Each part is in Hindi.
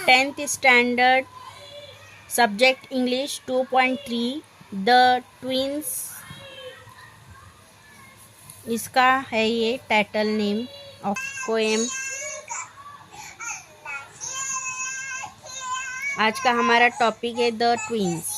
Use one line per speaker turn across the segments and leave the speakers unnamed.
10th standard subject English 2.3 The Twins. इसका है ये टाइटल नेम ऑफ पोएम. आज का हमारा टॉपिक है the twins.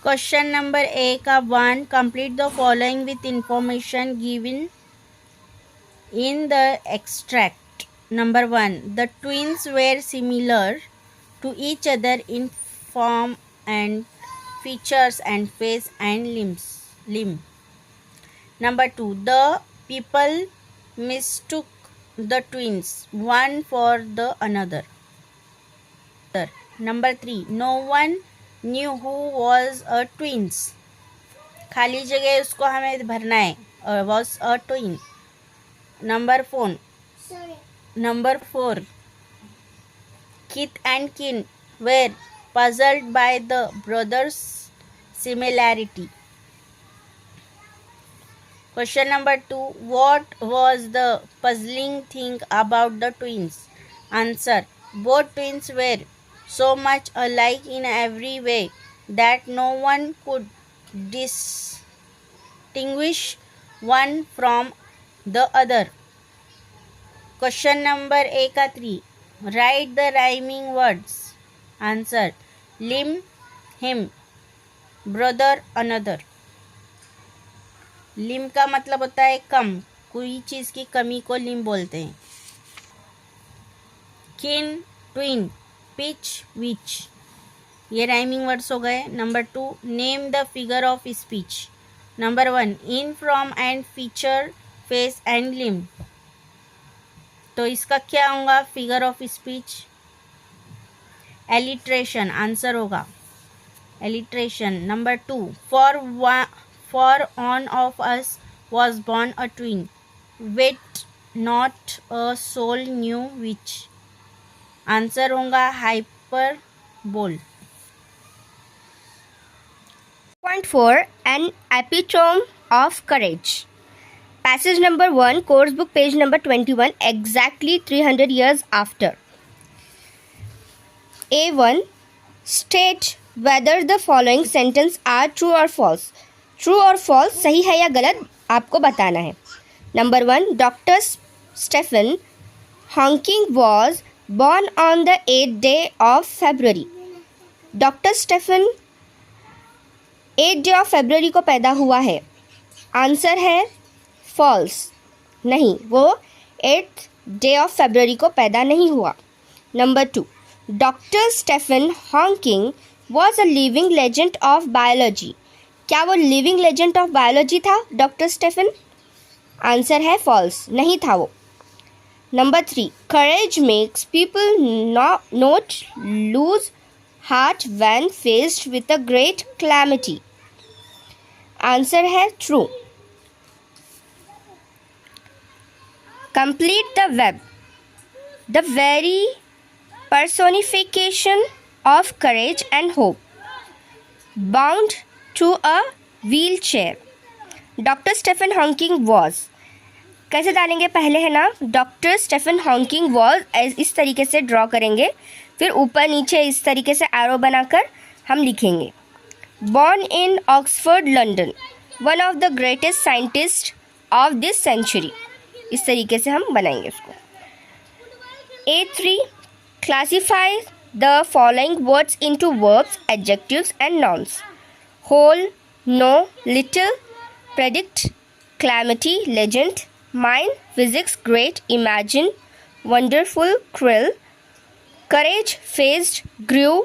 Question number A का 1. Complete the following with information given in the extract. Number 1. The twins were similar to each other in form and features and face and limb. Number 2. The people mistook the twins one for the another. Number 3. No one knew who was a twins. खाली जगह उसको हमें भरना है. Was a twin. Number 4. Kith and kin were puzzled by the brothers' similarity. Question number 2. What was the puzzling thing about the twins? Answer. Both twins were so much alike in every way that no one could distinguish one from the other. Question number A का 3. Write the rhyming words. Answer. Limb, him, brother, another. लिम का मतलब होता है कम, कोई चीज़ की कमी को लिम बोलते हैं. किन, ट्विन, पिच, विच. ये राइमिंग वर्ड्स हो गए. Number 2. Name the figure of speech. Number 1. In, from and feature, face and limb. तो इसका क्या होगा figure of speech? Alliteration answer होगा. Alliteration. Number 2. For one of us was born a twin with not a soul knew which. Answer होगा hyperbole.
4. An epitome of courage. Passage number 1, course book, page number 21, exactly 300 years after. A1. State whether the following sentence are true or false. True or false, सही है या गलत, आपको बताना है. Number 1. Dr. Stephen Hawking was born on the 8th day of February. Dr. Stephen 8th day of February को पैदा हुआ है. आंसर है false. नहीं, वो 8th day of February को पैदा नहीं हुआ. Number 2. Dr. Stephen Hawking was a living legend of biology. क्या वो लिविंग लेजेंड ऑफ बायोलॉजी था डॉक्टर स्टेफन? आंसर है फॉल्स. नहीं था वो. Number 3. Courage makes people not lose heart when faced with a great calamity. Answer है true. Complete the web. The very personification of courage and hope, bound to a wheelchair. Dr. Stephen Hawking was. कैसे डालेंगे पहले है ना, डॉक्टर स्टेफन हॉकिंग वॉज इस तरीके से ड्रॉ करेंगे, फिर ऊपर नीचे इस तरीके से एरो बनाकर हम लिखेंगे. Born in Oxford London, one of the greatest scientist of this century. इस तरीके से हम बनाएंगे उसको. A3. Classify the following words into verbs, adjectives and nouns. Whole, no, little, predict, calamity, legend, mind, physics, great, imagine, wonderful, cruel, courage, faced, grew,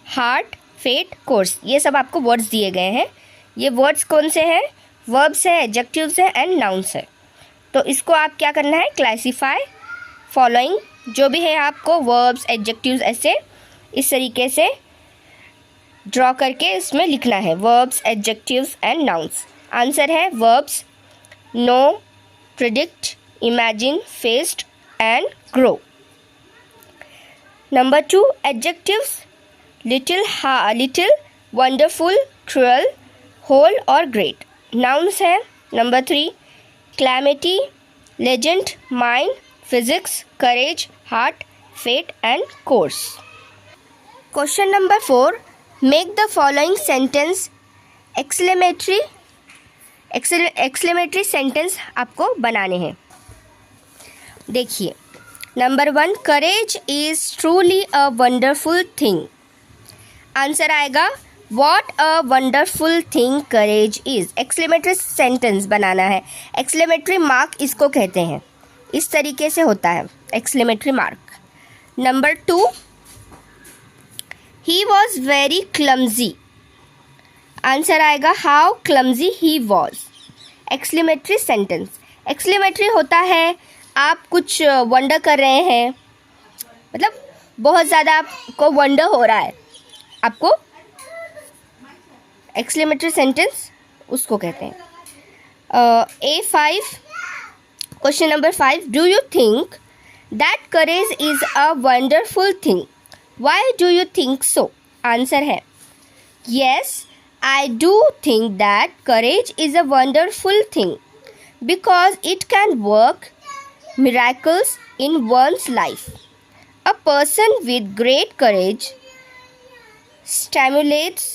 heart, fate, course. ये सब आपको वर्ड्स दिए गए हैं. ये वर्ड्स कौन से हैं? वर्ब्स है, एडजेक्टिव्स है एंड नाउन्स है. तो इसको आप क्या करना है, क्लासीफाई फॉलोइंग जो भी है आपको वर्ब्स एडजेक्टिव्स ऐसे इस तरीके से ड्रॉ करके इसमें लिखना है. Verbs adjectives and nouns. Answer है verbs know, predict, imagine, faced and grow. Number 2, adjectives little, wonderful, cruel, whole और ग्रेट। नाउन्स हैं number 3 calamity, legend, mind, physics, courage, heart, fate and course. Question number 4 make the following sentence exclamatory sentence आपको बनाने हैं। देखिए number 1 courage is truly a wonderful thing. Answer आएगा what a wonderful thing courage is. Exclamatory sentence बनाना है। एक्सक्लेमेटरी मार्क इसको कहते हैं। इस तरीके से होता है exclamatory mark. Number 2 he was very clumsy. Answer आएगा how clumsy he was. Exclamatory sentence. Exclamatory होता है आप कुछ वंडर कर रहे हैं, मतलब बहुत ज़्यादा आपको वंडर हो रहा है, आपको एक्सक्लेमेटरी सेंटेंस उसको कहते हैं। A5 question number 5 do you think that courage is a wonderful thing, why do you think so. Answer है yes I do think that courage is a wonderful thing because it can work miracles in one's life. A person with great courage stimulates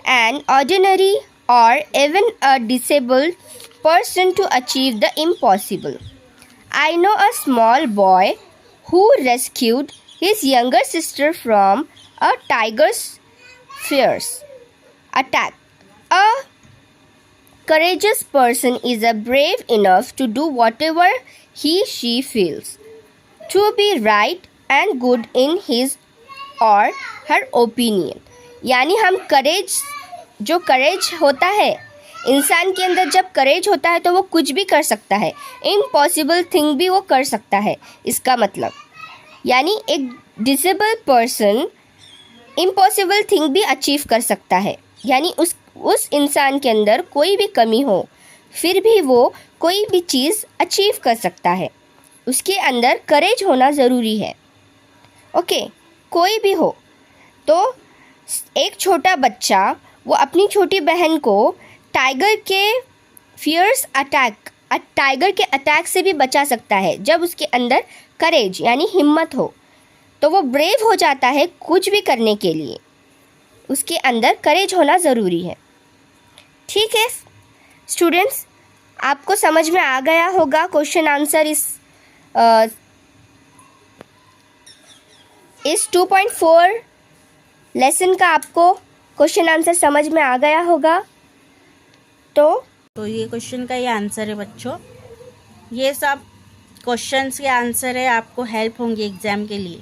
an ordinary or even a disabled person to achieve the impossible. I know a small boy who rescued his younger sister from a tiger's fierce attack. A courageous person is brave enough to do whatever she feels to be right and good in his or her opinion. यानी हम जो करेज होता है इंसान के अंदर, जब करेज होता है तो वो कुछ भी कर सकता है, इम्पॉसिबल थिंग भी वो कर सकता है। इसका मतलब यानी एक डिसेबल पर्सन इम्पॉसिबल थिंग भी अचीव कर सकता है। यानी उस इंसान के अंदर कोई भी कमी हो फिर भी वो कोई भी चीज़ अचीव कर सकता है। उसके अंदर करेज होना ज़रूरी है। ओके, कोई भी हो। तो एक छोटा बच्चा वो अपनी छोटी बहन को टाइगर के अटैक से भी बचा सकता है। जब उसके अंदर करेज यानी हिम्मत हो तो वो ब्रेव हो जाता है कुछ भी करने के लिए। उसके अंदर करेज होना ज़रूरी है। ठीक है स्टूडेंट्स, आपको समझ में आ गया होगा क्वेश्चन आंसर इस 2.4 लेसन का आपको क्वेश्चन आंसर समझ में आ गया होगा। तो
ये क्वेश्चन का ये आंसर है बच्चों। ये सब क्वेश्चंस के आंसर है, आपको हेल्प होंगे एग्ज़ाम के लिए।